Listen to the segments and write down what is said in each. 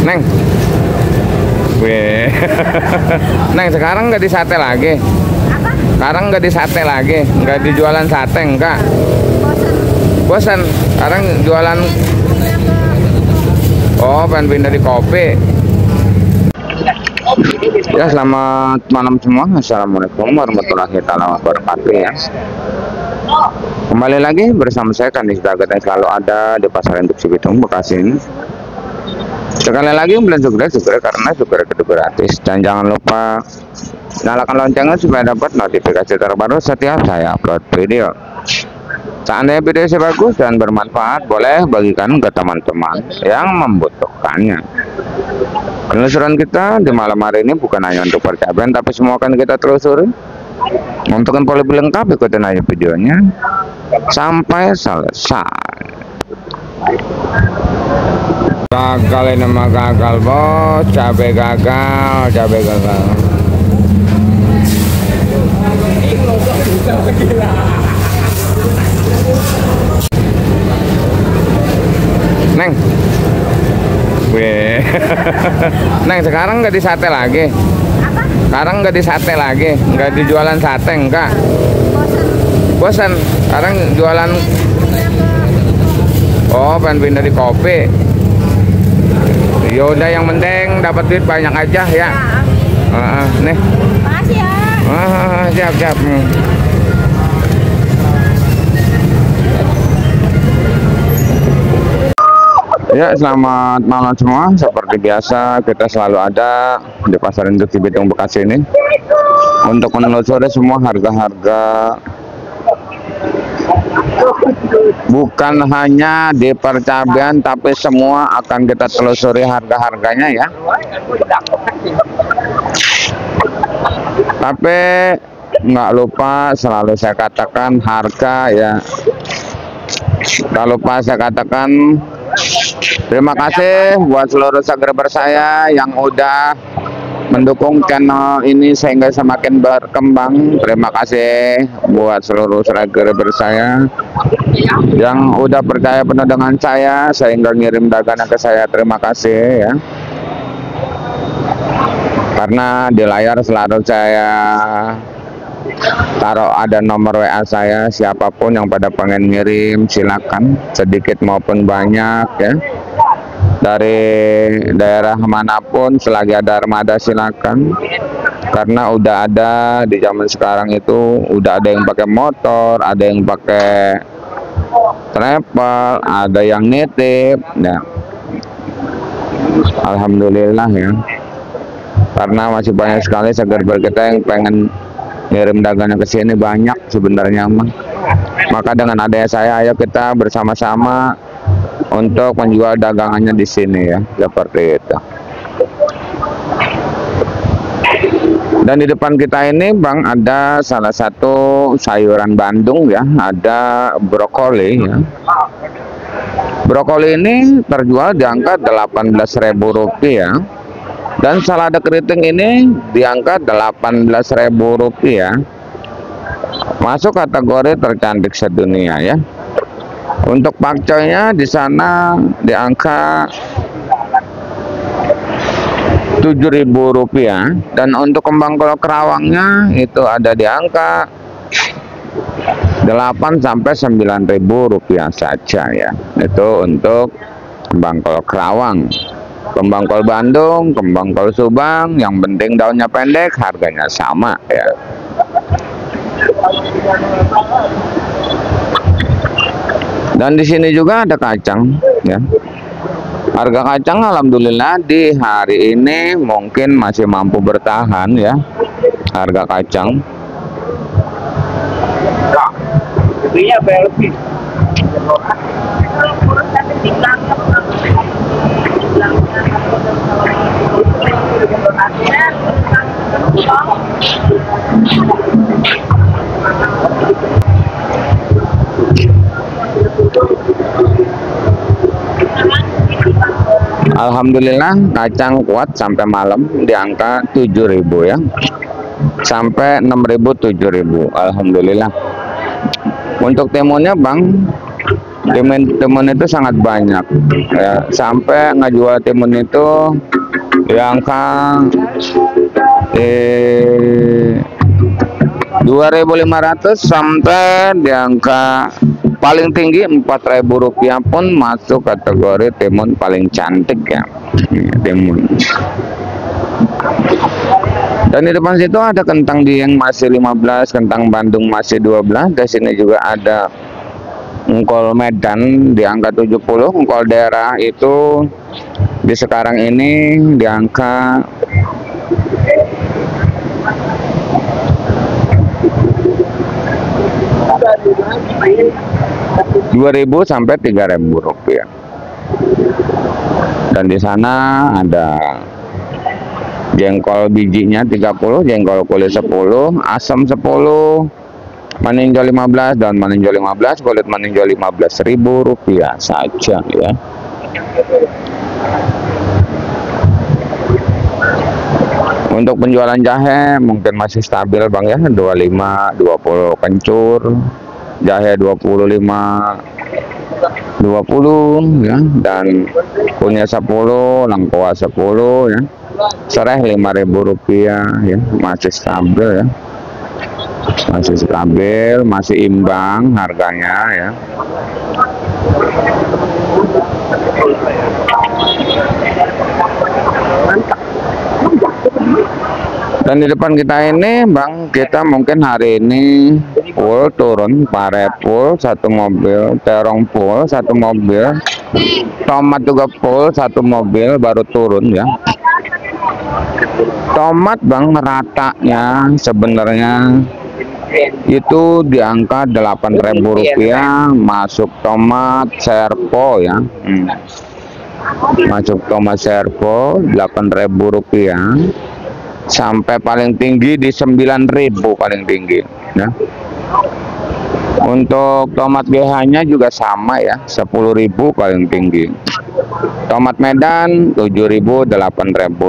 Neng, weh, Neng sekarang nggak di sate lagi? Apa? Sekarang nggak di sate lagi? Nggak dijualan sate enggak? Bosan. Bosan? Sekarang jualan. Oh, pengen pindah di kopi. Ya, selamat malam semua. Assalamualaikum warahmatullahi wabarakatuh ya. Kembali lagi bersama saya Kandis Dagat yang selalu ada di Pasar Induk Cibitung, Bekasi ini. Sekali lagi belum subscribe karena subscribe itu gratis, dan jangan lupa nyalakan loncengnya supaya dapat notifikasi terbaru setiap saya upload video. Seandainya video saya bagus dan bermanfaat, boleh bagikan ke teman-teman yang membutuhkannya. Penelusuran kita di malam hari ini bukan hanya untuk percabulan, tapi semua akan kita telusuri. Untuk info lebih lengkap, ikutin aja videonya sampai selesai. Gagal ini mah gagal bos, cabai gagal, cabai gagal. Neng, weh, Neng sekarang nggak di sate lagi? Apa? Sekarang nggak di sate lagi? Nggak dijualan sate enggak? Bosan. Bosan? Sekarang jualan. Oh, pengen pindah di kopi. Yaudah, yang penting dapat duit banyak aja ya. Nih. Makasih ya. Siap. Ya, selamat malam semua. Seperti biasa, kita selalu ada di Pasar Induk Cibitung, Bekasi ini untuk menelusuri semua harga-harga, bukan hanya di percabulan, tapi semua akan kita telusuri harga-harganya ya. Tapi nggak lupa selalu saya katakan harga ya. Nggak lupa saya katakan terima kasih buat seluruh subscriber saya yang udah mendukung channel ini sehingga semakin berkembang. Terima kasih buat seluruh subscriber saya yang udah percaya penuh dengan saya sehingga ngirim dagangan ke saya. Terima kasih ya. Karena di layar selalu saya taruh ada nomor WA saya, siapapun yang pada pengen ngirim silakan, sedikit maupun banyak ya, dari daerah manapun selagi ada armada silakan. Karena udah ada di zaman sekarang itu udah ada yang pakai motor, ada yang pakai travel, ada yang nitip ya. Alhamdulillah ya, karena masih banyak sekali subscriber kita yang pengen ngirim dagangan ke sini, banyak sebenarnya mah. Maka dengan adanya saya, ayo kita bersama-sama untuk menjual dagangannya di sini ya, seperti itu. Dan di depan kita ini Bang ada salah satu sayuran Bandung ya, ada brokoli ya. Brokoli ini terjual di angka Rp18.000 dan salada keriting ini di angka Rp18.000, masuk kategori tercantik sedunia ya. Untuk pakcoynya di sana di angka Rp7.000, dan untuk kembang kol kerawangnya itu ada di angka Rp8.000 sampai Rp9.000 saja ya. Itu untuk kembang kol kerawang. Kembang kol Bandung, kembang kol Subang, yang penting daunnya pendek, harganya sama ya. Dan di sini juga ada kacang ya. Harga kacang alhamdulillah di hari ini mungkin masih mampu bertahan ya. Harga kacang. Alhamdulillah kacang kuat sampai malam di angka 7.000 ya, sampai 6.000 7.000. Alhamdulillah. Untuk timunnya Bang timun itu sangat banyak ya, sampai ngejual timun itu di angka 2.500 sampai di angka paling tinggi Rp4.000 pun masuk kategori timun paling cantik ya, timun. Dan di depan situ ada kentang Dieng masih 15, kentang Bandung masih 12. Di sini juga ada engkol Medan di angka 70, engkol daerah itu di sekarang ini di angka 2.000 sampai Rp3.000. Dan di sana ada jengkol bijinya 30, jengkol kulit 10, asam 10, meninjau 15, daun meninjau 15, kulit meninjau Rp15.000 saja ya. Untuk penjualan jahe mungkin masih stabil Bang ya, 25, 20 kencur, jahe 25, 20 ya, dan punya 10, lengkoas 10 ya. Serai Rp5.000 ya, masih stabil ya, masih stabil, masih imbang harganya ya. Dan di depan kita ini Bang, kita mungkin hari ini full turun, pare full satu mobil, terong full satu mobil, tomat juga full satu mobil baru turun ya. Tomat Bang ratanya sebenarnya itu di angka Rp8.000 masuk tomat serpo ya. Masuk tomat serpo Rp8.000 sampai paling tinggi di 9.000 paling tinggi ya. Untuk tomat GH nya juga sama ya, 10.000 paling tinggi. Tomat Medan 7.000 Rp8.000.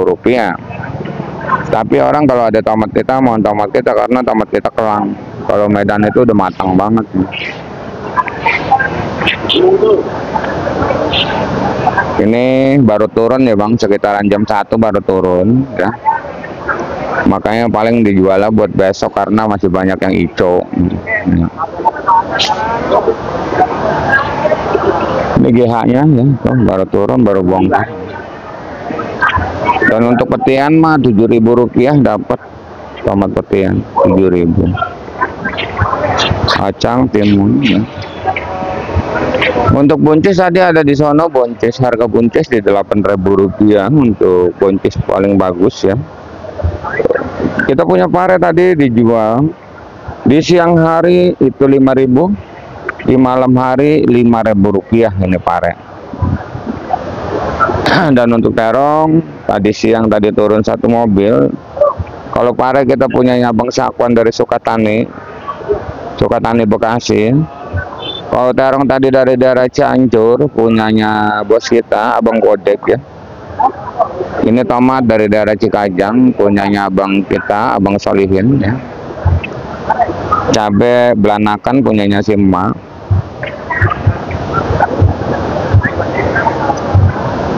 Tapi orang kalau ada tomat kita mau tomat kita karena tomat kita kelang. Kalau Medan itu udah matang banget. Ini baru turun ya Bang, sekitaran jam 1 baru turun ya. Makanya paling dijual buat besok karena masih banyak yang hijau. Ini GH nya ya, baru turun baru bongkar. Dan untuk petian mah Rp7.000 dapat tomat petian 7.000. Kacang timun ya. Untuk buncis tadi ada di sono buncis, harga buncis di Rp8.000 untuk buncis paling bagus ya. Kita punya pare tadi dijual di siang hari itu 5.000, di malam hari Rp5.000 ini pare. Dan untuk terong tadi siang tadi turun satu mobil. Kalau pare kita punyanya Bang Sakwan dari Sukatani Bekasi. Kalau terong tadi dari daerah Cianjur punyanya bos kita Abang Kodek ya. Ini tomat dari daerah Cikajang punyanya abang kita Abang Solihin ya. Cabe belanakan punyanya Sima.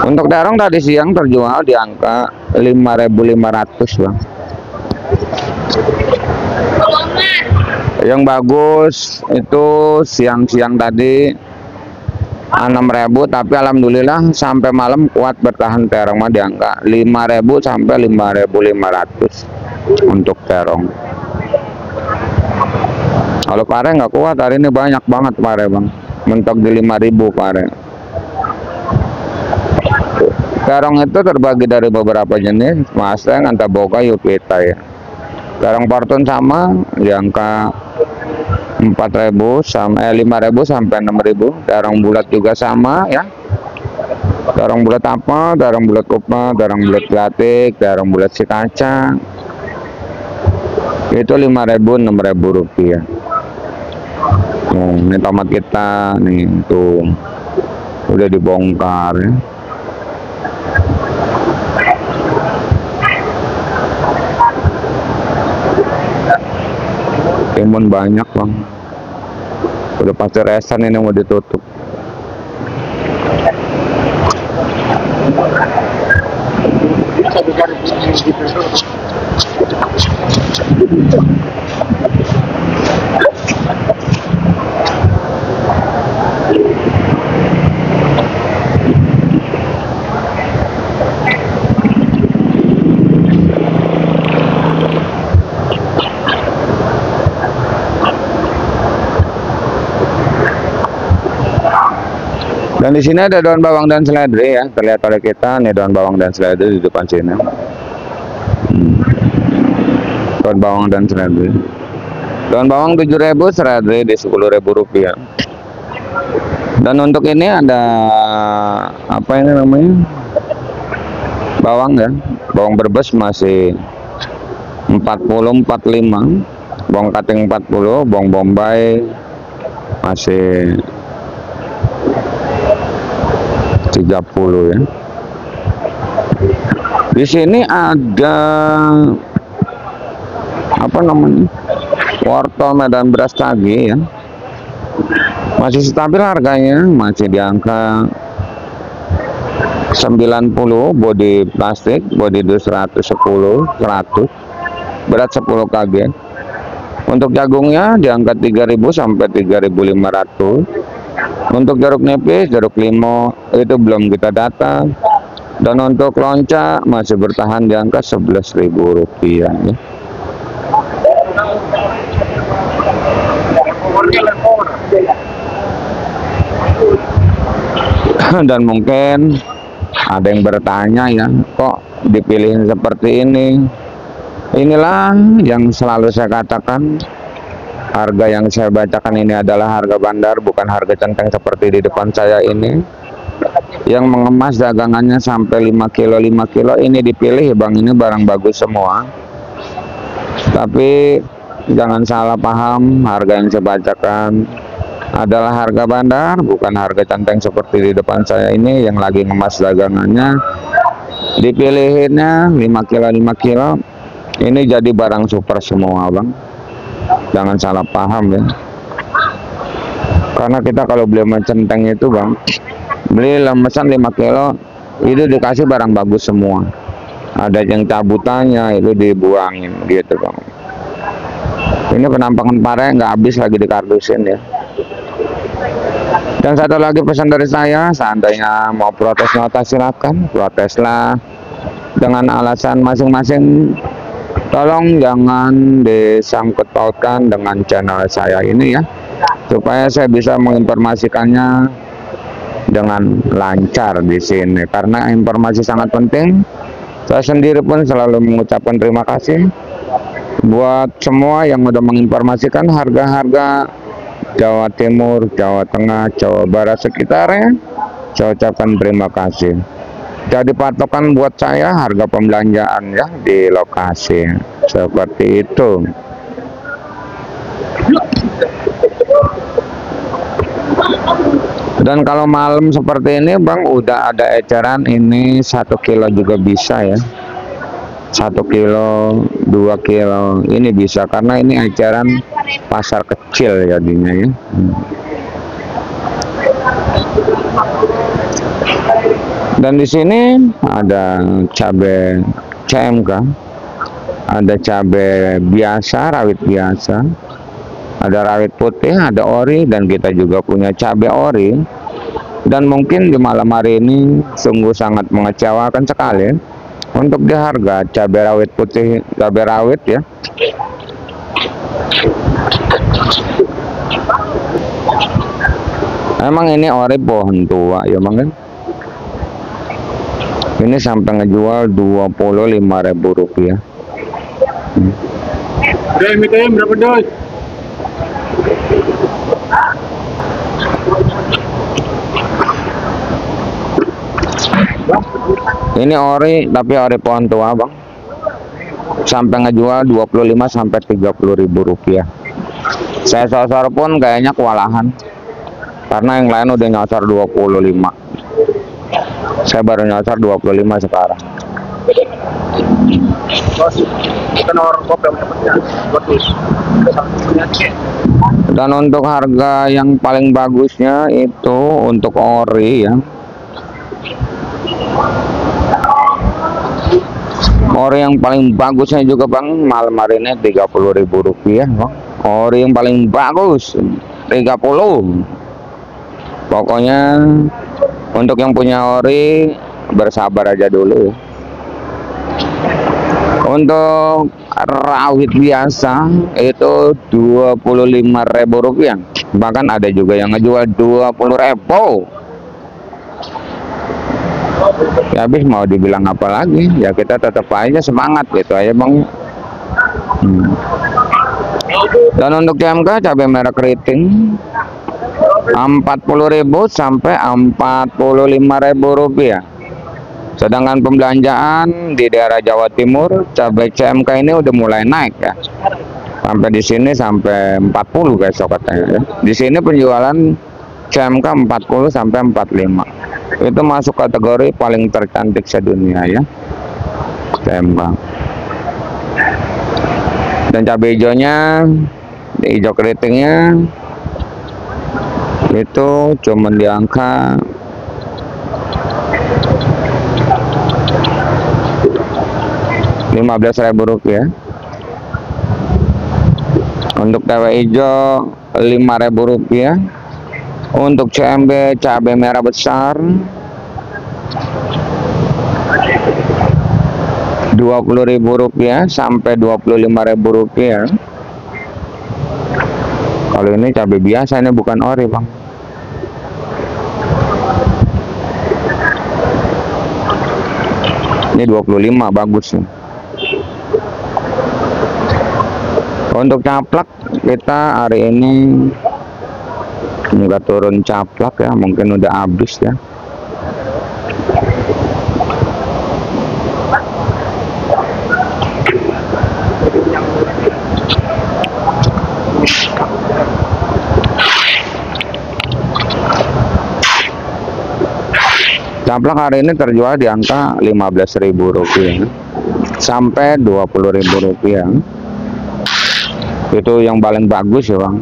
Untuk terong tadi siang terjual di angka 5.500 Bang. Yang bagus itu siang-siang tadi 6.000, tapi alhamdulillah sampai malam kuat bertahan terong mah di angka 5.000 sampai 5.500 untuk terong. Kalau pare nggak kuat hari ini, banyak banget pare Bang, mentok di 5.000 pare. Terong itu terbagi dari beberapa jenis, Mustang, Antaboga, Yupita ya. Terong Portun sama di angka 4.000 sampai 5.000 sampai 6.000. Terong bulat juga sama ya. Terong bulat apa? Terong bulat kupa, terong bulat pelatik, terong bulat si kaca. Itu 5.000 6.000 rupiah. Ini tomat kita nih tuh udah dibongkar ya. Timun banyak Bang, udah pasti resan ini mau ditutup. Dan di sini ada daun bawang dan seledri ya, terlihat oleh kita nih daun bawang dan seledri di depan sini. Daun bawang dan seledri. Daun bawang 7.000, seledri di 10.000 rupiah. Dan untuk ini ada apa ini namanya? Bawang ya, bawang berbes masih 40-45, bawang kating 40, bawang bombay masih 30 ya. Di sini ada apa namanya? Wortel Medan beras tagi ya. Masih stabil harganya, masih di angka 90, bodi plastik, bodi 110, 100, berat 10 kg. Untuk jagungnya di angka 3.000 sampai 3.500. Untuk jeruk nipis, jeruk limau itu belum kita data. Dan untuk lonca masih bertahan di angka 11.000 rupiah ya. Dan mungkin ada yang bertanya ya, kok dipilih seperti ini? Inilah yang selalu saya katakan, harga yang saya bacakan ini adalah harga bandar, bukan harga centeng seperti di depan saya ini. Yang mengemas dagangannya sampai 5 kilo 5 kilo ini dipilih, bang, ini barang bagus semua. Tapi jangan salah paham, harga yang saya bacakan adalah harga bandar, bukan harga centeng seperti di depan saya ini yang lagi ngemas dagangannya. Dipilihinnya 5 kilo 5 kilo, ini jadi barang super semua, bang. Jangan salah paham ya. Karena kita kalau beli centeng itu, bang, beli lemesan 5 kilo itu dikasih barang bagus semua. Ada yang cabutannya itu dibuangin gitu, bang. Ini penampakan pare nggak habis lagi dikardusin ya. Dan satu lagi pesan dari saya, seandainya mau protes nota silakan, proteslah dengan alasan masing-masing. Tolong jangan disangkut pautkan dengan channel saya ini ya, supaya saya bisa menginformasikannya dengan lancar di sini. Karena informasi sangat penting. Saya sendiri pun selalu mengucapkan terima kasih buat semua yang udah menginformasikan harga-harga Jawa Timur, Jawa Tengah, Jawa Barat sekitarnya. Saya ucapkan terima kasih. Jadi patokan buat saya harga pembelanjaan ya di lokasi seperti itu. Dan kalau malam seperti ini, bang, udah ada eceran ini 1 kilo juga bisa ya. 1 kilo, 2 kilo ini bisa, karena ini eceran pasar kecil jadinya ya. Dan di sini ada cabai CMK, ada cabai biasa, rawit biasa, ada rawit putih, ada ori, dan kita juga punya cabai ori. Dan mungkin di malam hari ini sungguh sangat mengecewakan sekali untuk di harga cabai rawit putih, cabai rawit ya. Emang ini ori pohon tua ya, bang kan? Ini sampai ngejual 25.000 rupiah. MTM berapa dos? Ini ori, tapi ori pohon tua, bang. Sampai ngejual 25 sampai 30.000 rupiah. Saya sosor pun kayaknya kewalahan, karena yang lain udah nyosor 25. Saya baru nyosor 25 sekarang. Dan untuk harga yang paling bagusnya itu untuk ori ya. Ori yang paling bagusnya juga, bang, malam hari ini 30.000 rupiah, bang. Ori yang paling bagus 30. Pokoknya untuk yang punya ori bersabar aja dulu. Untuk rawit biasa itu 25.000 rupiah. Bahkan ada juga yang ngejual 20.000. Ya habis mau dibilang apa lagi, ya kita tetap aja semangat gitu aja bang. Dan untuk CMK cabai merah keriting 40.000 sampai 45.000 rupiah. Sedangkan pembelanjaan di daerah Jawa Timur cabai CMK ini udah mulai naik ya. Sampai di sini sampai 40 guys katanya ya. Di sini penjualan CMK 40 sampai 45. Itu masuk kategori paling tercantik sedunia ya. CMK. Dan cabai hijaunya, hijau keritingnya itu cuman di angka 15.000 rupiah. Untuk cabai hijau 5.000 rupiah. Untuk CMB cabai merah besar 20.000 rupiah sampai 25.000 rupiah. Kalau ini cabai biasa, ini bukan ori bang. Ini 25, bagus nih. Untuk caplak kita hari ini nggak turun caplak ya, mungkin udah habis ya. Caplak hari ini terjual di angka 15.000 rupiah sampai 20.000 rupiah. Itu yang paling bagus ya bang.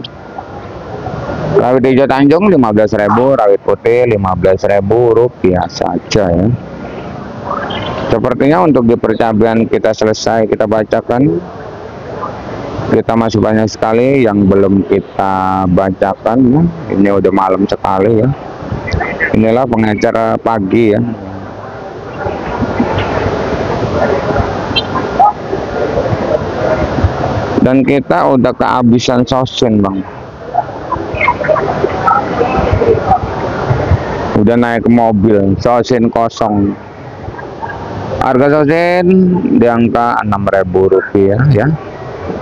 Rawit hijau Tanjung 15.000, rawit putih 15.000 rupiah saja ya. Sepertinya untuk di percabuan kita selesai, kita bacakan. Kita masih banyak sekali yang belum kita bacakan ya. Ini udah malam sekali ya. Inilah pengecer pagi ya. Dan kita udah kehabisan sosin bang. Udah naik ke mobil, sosin kosong. Harga sosin di angka 6.000 rupiah ya.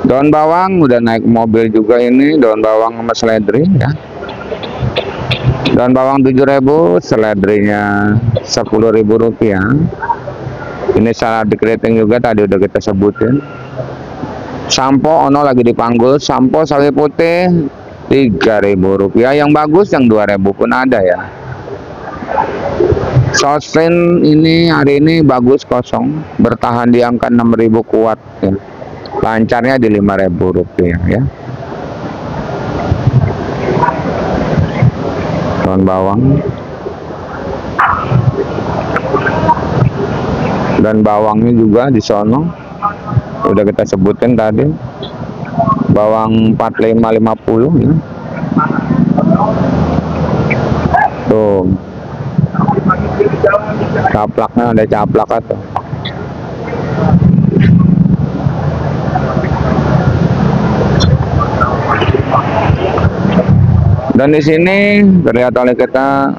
Daun bawang udah naik ke mobil juga ini, daun bawang sama seledri ya. Daun bawang 7.000, seledrinya 10.000 rupiah. Ini salad keriting juga tadi udah kita sebutin. Sampo ono lagi dipanggul, sampo sawi putih 3.000 rupiah. Yang bagus yang 2.000 pun ada ya. Sosin ini hari ini bagus kosong, bertahan di angka 6.000 kuat ya. Lancarnya di 5.000 rupiah ya. Daun bawang dan bawangnya juga di sono udah kita sebutin tadi, bawang 45.50 ya. Tuh caplaknya ada caplak atau dan di sini terlihat oleh kita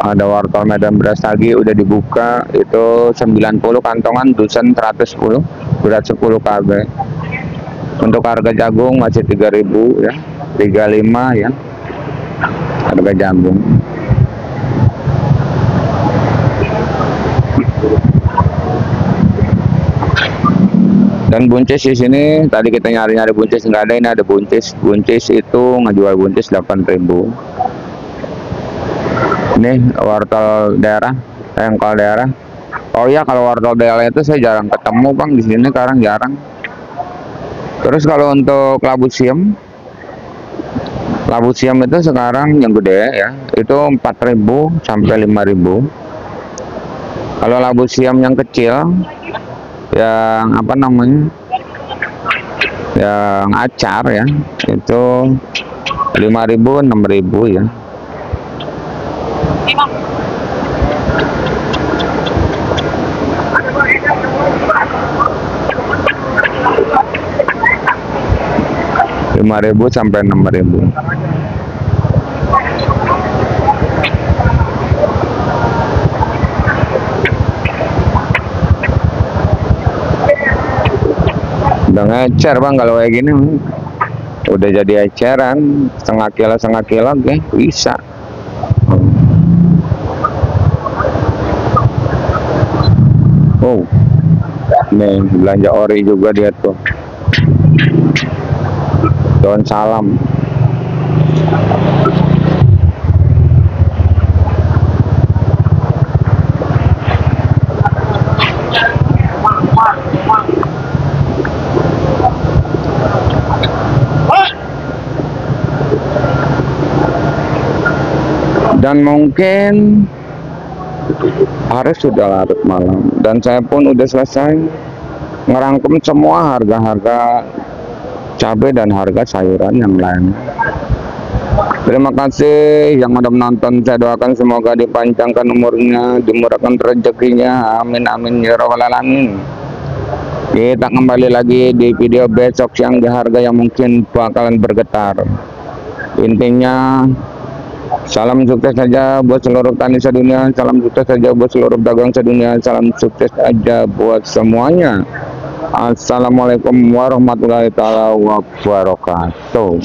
ada wortel Medan beras tagi udah dibuka, itu 90 kantongan, dusun 110, berat 10 kg. Untuk harga jagung masih 3.000 ya, 35 ya harga jagung. Dan buncis di sini tadi kita nyari-nyari buncis nggak ada, ini ada buncis. Buncis itu ngejual buncis 8.000. Ini wortel daerah, engkol daerah. Oh iya, kalau wortel daerah itu saya jarang ketemu bang di sini, sekarang jarang. Terus kalau untuk labu siam itu sekarang yang gede ya, itu 4.000 sampai 5.000. Kalau labu siam yang kecil, yang apa namanya, yang acar ya, itu 5.000 6.000 ya. Rp5.000 sampai 6.000. Udah ngecer bang kalau kayak gini. Udah jadi eceran setengah kilo oke bisa. Oh, nih belanja ori juga dia tuh. Daun salam. Dan mungkin hari sudah larut malam dan saya pun udah selesai ngerangkum semua harga-harga cabai dan harga sayuran yang lain. Terima kasih yang udah menonton. Saya doakan semoga dipanjangkan umurnya, dimurahkan rezekinya, amin amin ya rabbal alamin. Kita kembali lagi di video besok yang di harga yang mungkin bakalan bergetar. Intinya salam sukses saja buat seluruh tani sedunia, salam sukses saja buat seluruh dagang sedunia, salam sukses aja buat semuanya. Assalamualaikum warahmatullahi taala wabarakatuh.